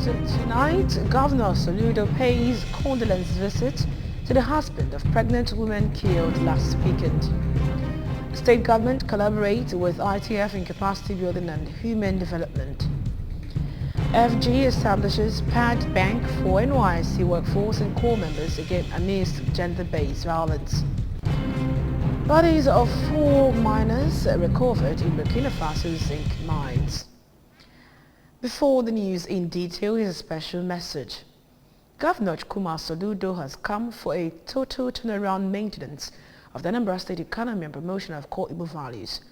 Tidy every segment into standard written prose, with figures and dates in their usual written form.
Tonight, Governor Soludo pays condolence visit to the husband of pregnant woman killed last weekend. State government collaborates with ITF in capacity building and human development. FG establishes PAD Bank for NYSC workforce and core members amidst gender-based violence. Bodies of 4 miners recovered in Burkina Faso's zinc mines. Before the news in detail is a special message. Governor Chukwuma Soludo has come for a total turnaround maintenance of the Anambra State economy and promotion of core Igbo values.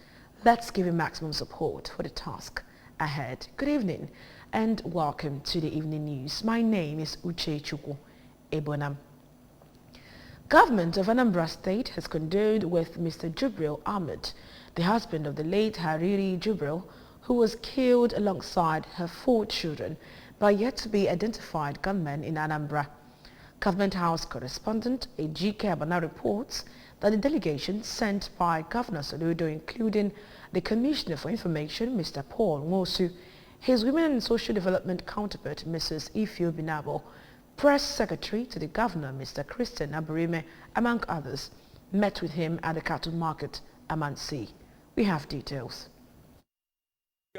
Let's give him maximum support for the task ahead. Good evening and welcome to the evening news. My name is Uche Chukwu Ebonam. Government of Anambra State has condoled with Mr. Jubril Ahmed, the husband of the late Hariri Jubril, who was killed alongside her 4 children by yet-to-be-identified gunmen in Anambra. Government House correspondent Ejike Abana reports that the delegation sent by Governor Soludo, including the Commissioner for Information, Mr. Paul Nwosu, his Women and Social Development counterpart, Mrs. Ifeolu Binabo, Press Secretary to the Governor, Mr. Christian Aburime, among others, met with him at the cattle market, Amansi. We have details.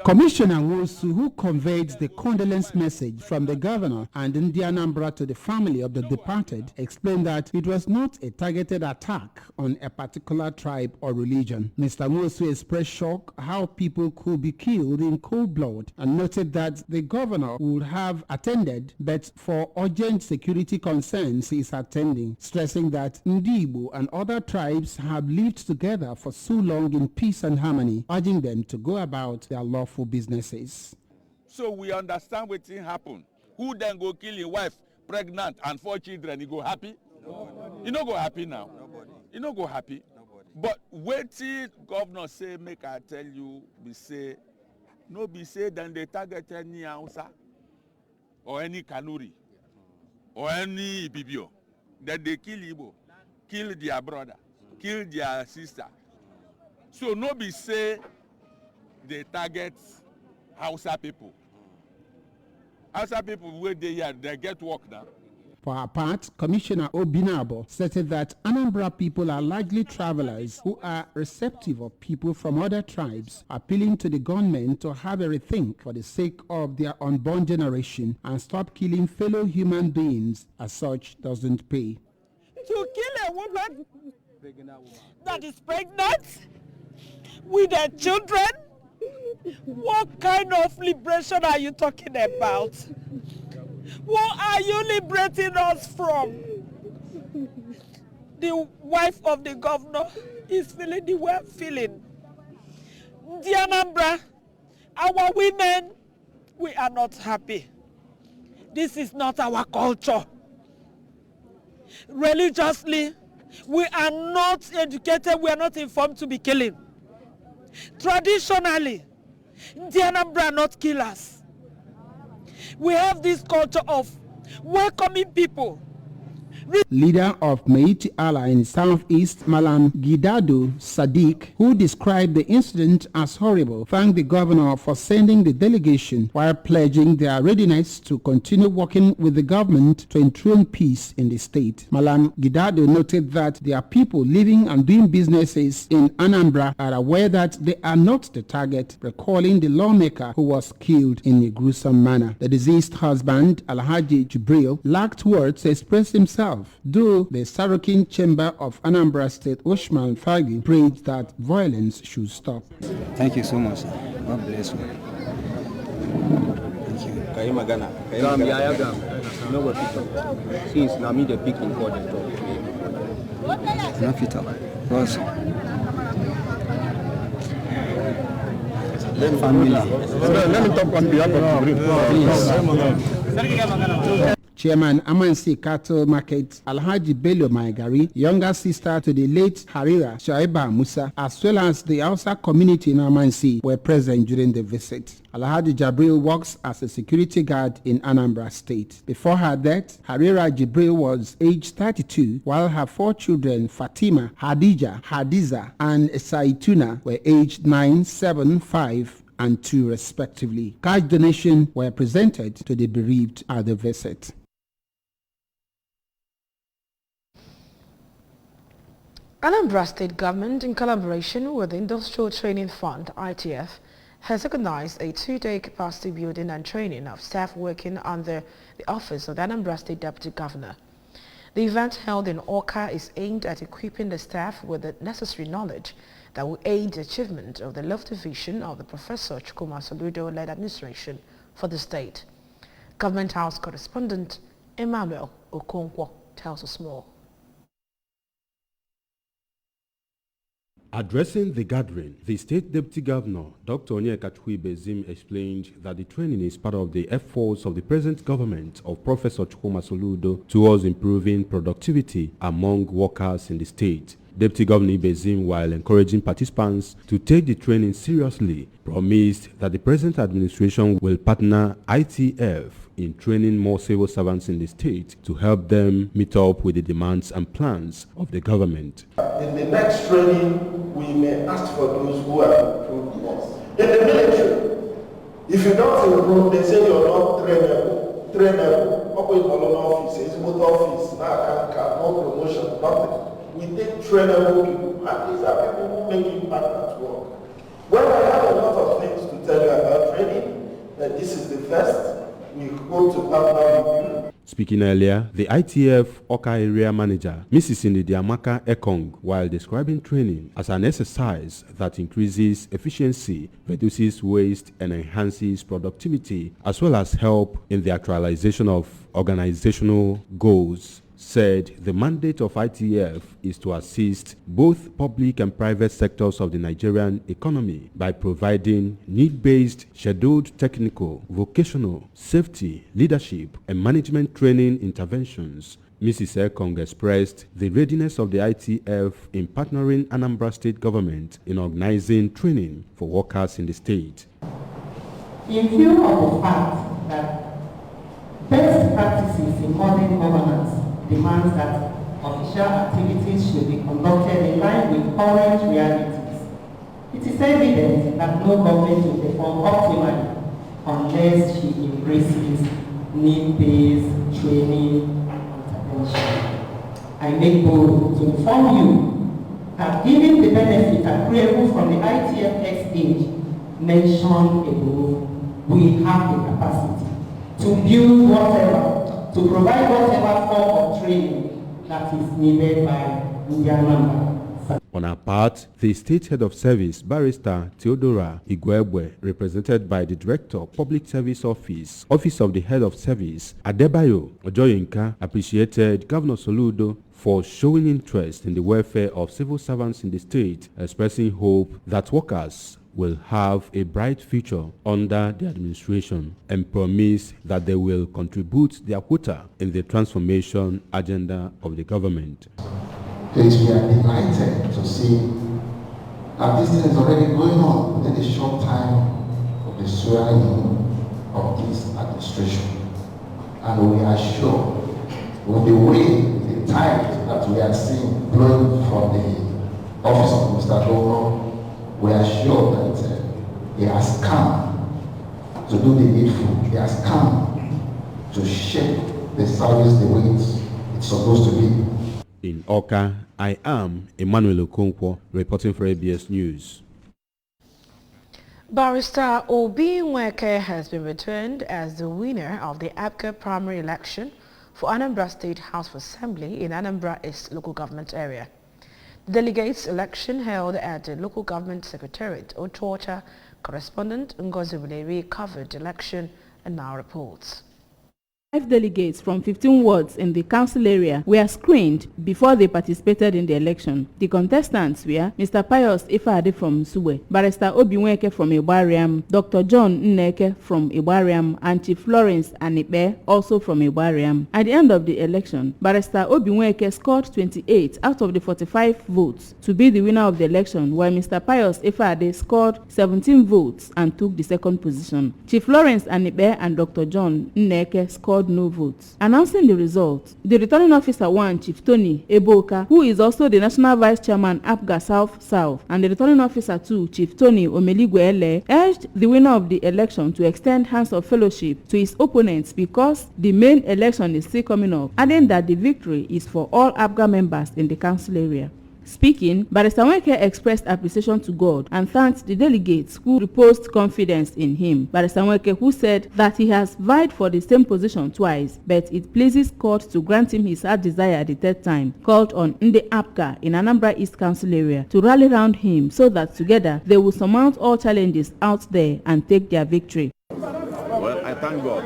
Commissioner Nwosu, who conveyed the condolence message from the governor and Ndi Anambra to the family of the departed, explained that it was not a targeted attack on a particular tribe or religion. Mr. Nwosu expressed shock how people could be killed in cold blood and noted that the governor would have attended, but for urgent security concerns he is attending, stressing that Ndi Igbo and other tribes have lived together for so long in peace and harmony, urging them to go about their lawful businesses. So we understand what thing happen. Who then go kill his wife, pregnant, and 4 children? He go happy? Nobody. You no go happy now. Nobody. You no go happy. Nobody. But waiting governor say, make I tell you, be say, no be say then they target any Hausa or any Kanuri or any Ibibio. Then they kill Igbo, kill their brother, kill their sister. So no be say they target Hausa people. Hausa people, where they here, they get work now. For her part, Commissioner Obinabo stated that Anambra people are largely travelers who are receptive of people from other tribes, appealing to the government to have a rethink for the sake of their unborn generation and stop killing fellow human beings, as such doesn't pay. To kill a woman that is pregnant with her children? What kind of liberation are you talking about? What are you liberating us from? The wife of the governor is feeling the way I'm feeling. The Anambra, our women, we are not happy. This is not our culture. Religiously, we are not educated, we are not informed to be killing. Traditionally, the Anambra are not killers. We have this culture of welcoming people. Leader of Meiti Allah in Southeast, Malam Gidado Sadiq, who described the incident as horrible, thanked the governor for sending the delegation while pledging their readiness to continue working with the government to enthrone peace in the state. Malam Gidado noted that their people living and doing businesses in Anambra are aware that they are not the target, recalling the lawmaker who was killed in a gruesome manner. The deceased husband, Alhaji Jibril, lacked words to express himself, though the Sarokin Chamber of Anambra State, Oshman Fagi, prayed that violence should stop. Thank you so much. God bless you. Thank you. Since now me the picking for the talk. Enough it up. Because family. Let me talk on behalf of Chairman Amansi Cattle Market Alhaji Bello Maigari, younger sister to the late Harira Shaiba Musa, as well as the Hausa community in Amansi, were present during the visit. Alhaji Jibril works as a security guard in Anambra State. Before her death, Harira Jibril was aged 32, while her 4 children, Fatima, Hadija, Hadiza, and Saituna, were aged 9, 7, 5, and 2 respectively. Cash donations were presented to the bereaved at the visit. Anambra State Government, in collaboration with the Industrial Training Fund, ITF, has organized a 2-day capacity building and training of staff working under the Office of the Anambra State Deputy Governor. The event held in Awka is aimed at equipping the staff with the necessary knowledge that will aid the achievement of the lofty vision of the Professor Chukwuma Soludo-led administration for the state. Government House correspondent Emmanuel Okonkwo tells us more. Addressing the gathering, the State Deputy Governor, Dr. Onyeka Bezim, explained that the training is part of the efforts of the present government of Professor Chukwuma Soludo towards improving productivity among workers in the state. Deputy Governor Bezim, while encouraging participants to take the training seriously, promised that the present administration will partner ITF in training more civil servants in the state to help them meet up with the demands and plans of the government. In the next training, we may ask for those who have improved more. In the military, if you don't improve, they say you're not trainable. What we call an office, it's both office, no promotion, nothing. We take trainable people, and these are people who make impact at work. Well, I have a lot of things to tell you about training, that this is the first. We hope to partner with you. Speaking earlier, the ITF Awka area manager, Mrs. Ndidiamaka Ekong, while describing training as an exercise that increases efficiency, reduces waste, and enhances productivity, as well as help in the actualization of organizational goals, said the mandate of ITF is to assist both public and private sectors of the Nigerian economy by providing need-based, scheduled technical, vocational, safety, leadership, and management training interventions. Mrs. Ekong expressed the readiness of the ITF in partnering Anambra State government in organizing training for workers in the state. In view of the fact that best practices in modern governance demands that official activities should be conducted in line with current realities, it is evident that no government will perform optimally unless she embraces need-based training and intervention. I make bold to inform you that given the benefit accruable from the ITF exchange mentioned above, we have the capacity to build whatever, to provide whatever form of training that is needed by Indian members. On her part, the State Head of Service, Barrister Theodora Igwebwe, represented by the Director, Public Service Office, Office of the Head of Service, Adebayo Ojoyinka, appreciated Governor Soludo for showing interest in the welfare of civil servants in the state, expressing hope that workers will have a bright future under the administration, and promise that they will contribute their quota in the transformation agenda of the government. Please, we are delighted to see that this thing is already going on within a short time of the swearing of this administration. And we are sure with the way, the tide that we are seeing blowing from the office of Mr. Governor, we are sure that he has come to do the needful. He has come to shape the service the way it's supposed to be. In Awka, I am Emmanuel Okonkwo, reporting for ABS News. Barrister Obi Nweke has been returned as the winner of the APGA primary election for Anambra State House of Assembly in Anambra East local government area. The delegates election held at the local government secretariat, Otuota. Correspondent Ngozi Buleri covered the election and now reports. 5 delegates from 15 wards in the council area were screened before they participated in the election. The contestants were Mr. Pius Ifeadi from Suwe, Barrister Obi Nweke from Igbariam, Dr. John Nneke from Igbariam, and Chief Lawrence Anipe also from Igbariam. At the end of the election, Barrister Obi Nweke scored 28 out of the 45 votes to be the winner of the election, while Mr. Pius Ifeadi scored 17 votes and took the second position. Chief Lawrence Anipe and Dr. John Nneke scored recorded no votes. Announcing the result, the returning officer 1, Chief Tony Eboka, who is also the National Vice Chairman APGA South, and the returning officer 2, Chief Tony Omeligwe, urged the winner of the election to extend hands of fellowship to his opponents because the main election is still coming up, adding that the victory is for all APGA members in the council area. Speaking, Barrister Nweke expressed appreciation to God and thanked the delegates who reposed confidence in him. Barrister Nweke, who said that he has vied for the same position twice, but it pleases court to grant him his heart desire the third time, called on Nde Apga in Anambra East Council area to rally round him so that together they will surmount all challenges out there and take their victory. Well, I thank God.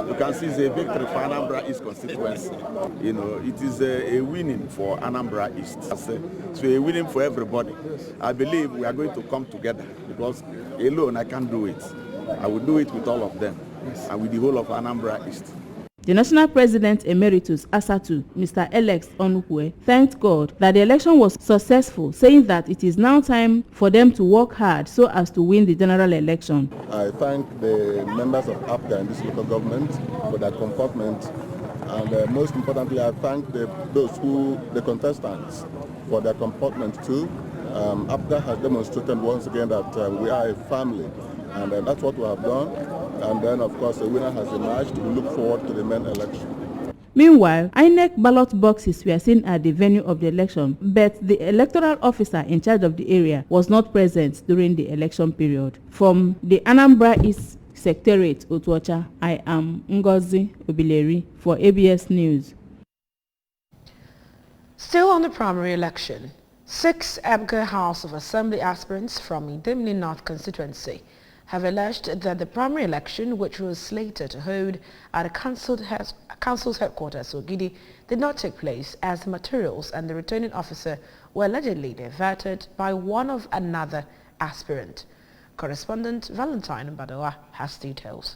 You can see it's a victory for Anambra East constituency. You know, it is a winning for Anambra East. So a winning for everybody. I believe we are going to come together because alone I can't do it. I will do it with all of them and with the whole of Anambra East. The National President Emeritus ASATU, Mr. Alex Onukwe, thanked God that the election was successful, saying that it is now time for them to work hard so as to win the general election. I thank the members of APGA in this local government for their comportment, and most importantly, I thank the contestants for their comportment too. APGA has demonstrated once again that we are a family, and that's what we have done. And then, of course, the winner has emerged. We look forward to the main election. Meanwhile, INEC ballot boxes were seen at the venue of the election, but the electoral officer in charge of the area was not present during the election period. From the Anambra East Secretariat, Otuocha, I am Ngozi Obileri for ABS News. Still on the primary election, 6 APGA House of Assembly aspirants from Idemili North constituency have alleged that the primary election, which was slated to hold at the council's headquarters, Ogidi, did not take place as the materials and the returning officer were allegedly diverted by one of another aspirant. Correspondent Valentine Mbadawa has details.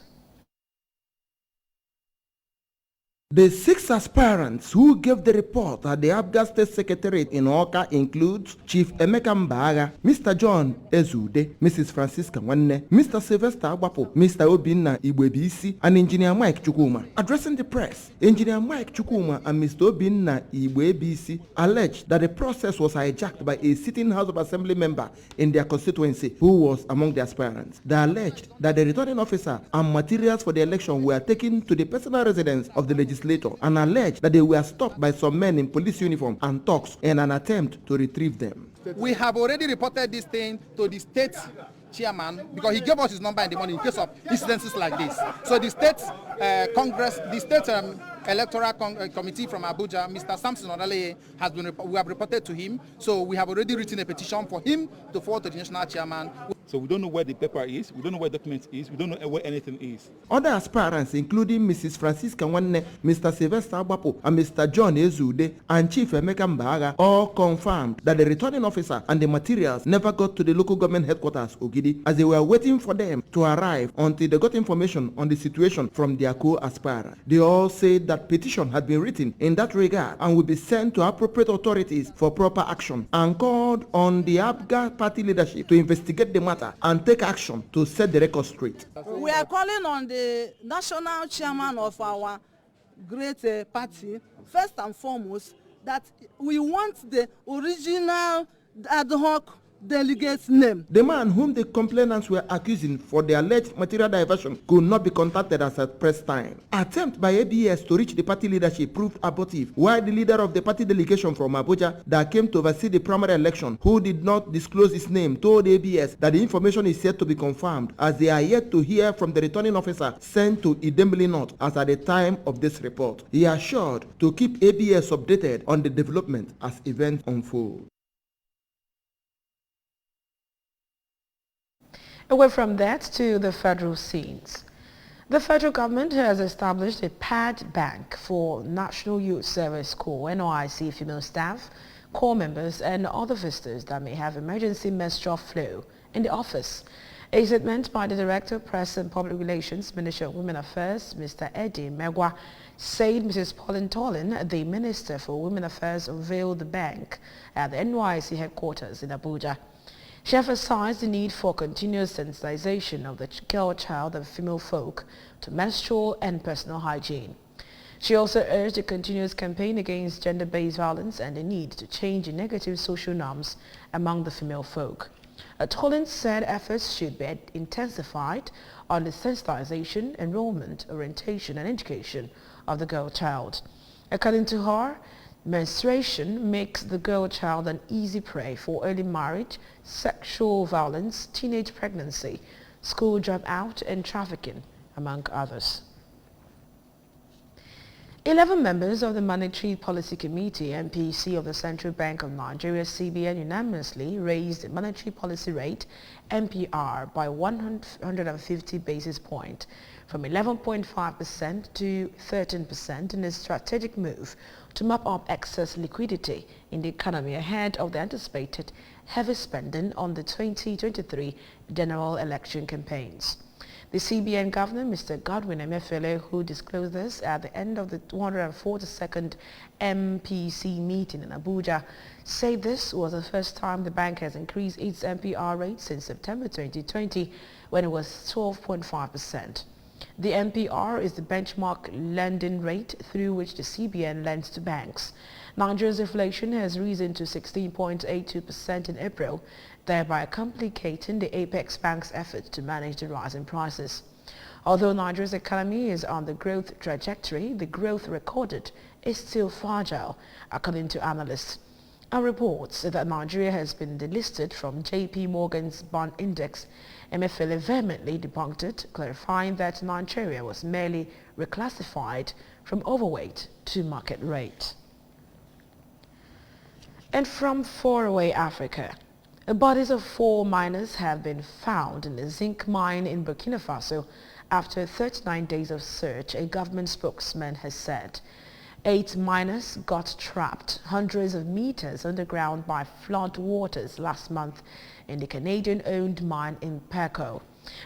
The 6 aspirants who gave the report at the APGA State Secretariat in Awka includes Chief Emeka Mbaga, Mr. John Ezude, Mrs. Francisca Nwanne, Mr. Sylvester Agbapo, Mr. Obinna Igwebisi, and Engineer Mike Chukwuma. Addressing the press, Engineer Mike Chukwuma and Mr. Obinna Igwebisi alleged that the process was hijacked by a sitting House of Assembly member in their constituency who was among the aspirants. They alleged that the returning officer and materials for the election were taken to the personal residence of the legislator and alleged that they were stopped by some men in police uniform and thugs in an attempt to retrieve them. We have already reported this thing to the state chairman because he gave us his number in the morning in case of incidences like this. So the state Congress, the state electoral committee from Abuja, Mr. Samson Odaleye, we have reported to him. So we have already written a petition for him to forward to the national chairman. So we don't know where the paper is, we don't know where the document is, we don't know where anything is. Other aspirants, including Mrs. Francisca Nwanne, Mr. Sylvester Agbapo, and Mr. John Ezude, and Chief Emeka Mbaga, all confirmed that the returning officer and the materials never got to the local government headquarters, Ogidi, as they were waiting for them to arrive until they got information on the situation from their co-aspirant. They all said that petition had been written in that regard and will be sent to appropriate authorities for proper action, and called on the APGA party leadership to investigate the matter and take action to set the record straight. We are calling on the national chairman of our great party, first and foremost, that we want the original ad hoc delegate's name. The man whom the complainants were accusing for the alleged material diversion could not be contacted as at press time. Attempt by ABS to reach the party leadership proved abortive, while the leader of the party delegation from Abuja that came to oversee the primary election, who did not disclose his name, told ABS that the information is yet to be confirmed, as they are yet to hear from the returning officer sent to Idemili North as at the time of this report. He assured to keep ABS updated on the development as events unfold. Away from that to the federal scenes. The federal government has established a PAD bank for National Youth Service Corps, NYSC female staff, corps members and other visitors that may have emergency menstrual flow in the office. A statement by the Director of Press and Public Relations, Minister of Women Affairs, Mr. Eddie Megwa, said Mrs. Pauline Tolin, the Minister for Women Affairs, unveiled the bank at the NYSC headquarters in Abuja. She emphasized the need for continuous sensitization of the girl child and female folk to menstrual and personal hygiene. She also urged a continuous campaign against gender-based violence and the need to change the negative social norms among the female folk. Tollins said efforts should be intensified on the sensitization, enrollment, orientation and education of the girl child. According to her, menstruation makes the girl child an easy prey for early marriage, sexual violence, teenage pregnancy, school dropout and trafficking, among others. 11 members of the Monetary Policy Committee, MPC, of the Central Bank of Nigeria, CBN, unanimously raised the monetary policy rate, MPR, by 150 basis points from 11.5% to 13% in a strategic move to mop up excess liquidity in the economy ahead of the anticipated heavy spending on the 2023 general election campaigns. The CBN Governor, Mr. Godwin Emefiele, who disclosed this at the end of the 242nd MPC meeting in Abuja, said this was the first time the bank has increased its MPR rate since September 2020, when it was 12.5%. The MPR is the benchmark lending rate through which the CBN lends to banks. Nigeria's inflation has risen to 16.82% in April, thereby complicating the Apex Bank's efforts to manage the rising prices. Although Nigeria's economy is on the growth trajectory, the growth recorded is still fragile, according to analysts. And reports that Nigeria has been delisted from JP Morgan's bond index. Emefiele vehemently debunked it, clarifying that Nigeria was merely reclassified from overweight to market rate. And from faraway Africa, the bodies of 4 miners have been found in a zinc mine in Burkina Faso after 39 days of search, a government spokesman has said. 8 miners got trapped hundreds of meters underground by flood waters last month in the Canadian-owned mine in Perco.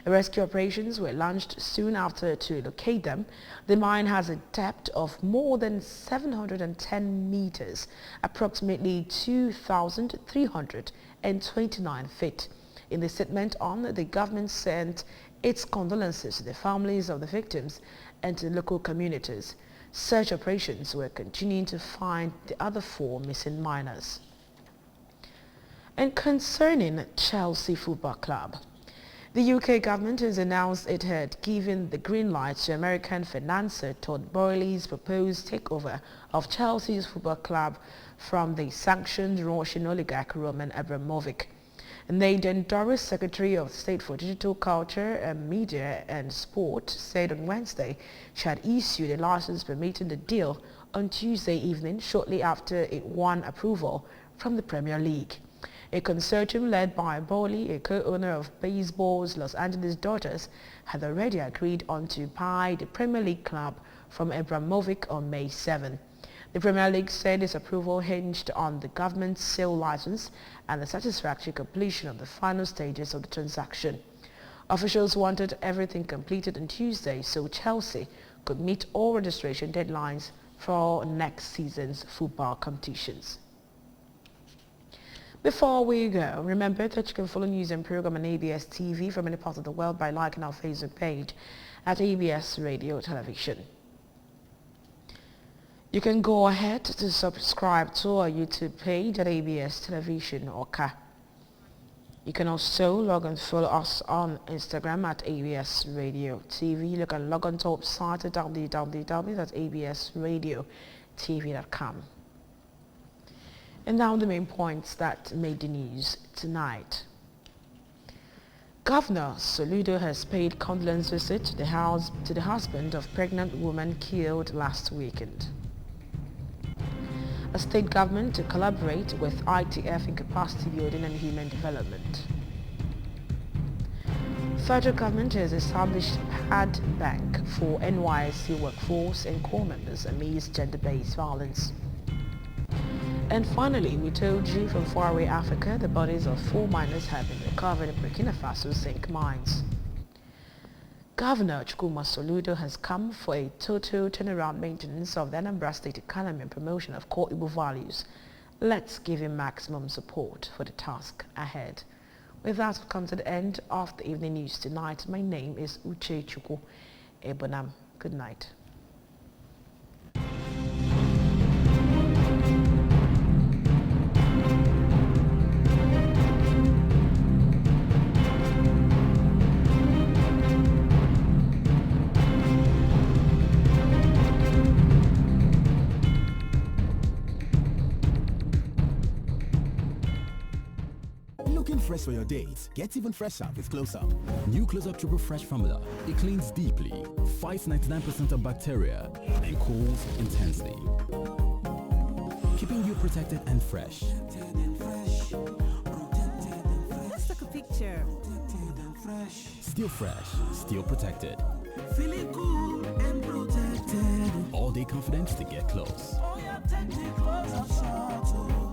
Rescue operations were launched soon after to locate them. The mine has a depth of more than 710 meters, approximately 2,329 feet. In the statement the government sent its condolences to the families of the victims and to local communities. Search operations were continuing to find the other 4 missing miners. And concerning Chelsea Football Club, the UK government has announced it had given the green light to American financier Todd Boehly's proposed takeover of Chelsea's football club from the sanctioned Russian oligarch Roman Abramovich. Nadine Dorris, Secretary of State for Digital Culture, Media and Sport, said on Wednesday she had issued a license permitting the deal on Tuesday evening, shortly after it won approval from the Premier League. A consortium led by Boehly, a co-owner of baseball's Los Angeles Dodgers, had already agreed on to buy the Premier League club from Abramovich on May 7. The Premier League said its approval hinged on the government's sale license and the satisfactory completion of the final stages of the transaction. Officials wanted everything completed on Tuesday so Chelsea could meet all registration deadlines for next season's football competitions. Before we go, remember that you can follow news and program on ABS TV from any part of the world by liking our Facebook page at ABS Radio Television. You can go ahead to subscribe to our YouTube page at ABS Television Oka. You can also log and follow us on Instagram at ABS Radio TV. You can log on to our website at www.absradiotv.com. And now the main points that made the news tonight. Governor Soludo has paid condolence visit to the husband of pregnant woman killed last weekend. A state government to collaborate with ITF in capacity building and human development. Federal government has established PAD Bank for NYSC workforce and corps members amidst gender-based violence. And finally, we told you from faraway Africa the bodies of 4 miners have been recovered in Burkina Faso zinc mines. Governor Chukwuma Soludo has come for a total turnaround maintenance of the Anambra State economy and promotion of core Igbo values. Let's give him maximum support for the task ahead. With that, we've come to the end of the evening news tonight. My name is Uche Chukwu Ebonam. Good night. Looking fresh for your dates? Get even fresher with Close Up. New Close Up Triple Fresh formula. It cleans deeply, fights 99% of bacteria, and cools intensely, keeping you protected and fresh. Let's take a picture. Still fresh, still protected. Feeling cool and protected. All day confidence to get close. Oh yeah, take me close up, short.